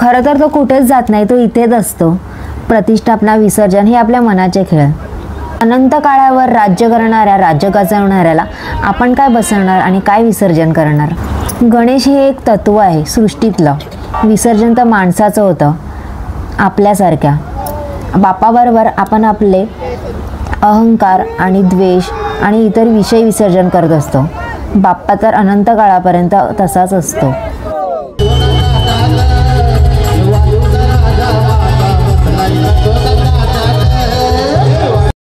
खरं तर तो कुठेच जात नाही, तो इथेच असतो. प्रतिष्ठापना, विसर्जन हे आपल्या मनाचे खेळ. अनंत काळावर राज्य करणाऱ्या, राज्य गाजवणाऱ्याला आपण काय बसवणार आणि काय विसर्जन करणार? गणेश हे एक तत्व आहे सृष्टीतलं. विसर्जन तर माणसाचं होतं, आपल्यासारख्या. बापाबरोबर आपण आपले अहंकार आणि द्वेष आणि इतर विषय विसर्जन करत असतो. बाप्पा तर अनंत काळापर्यंत तसाच असतो.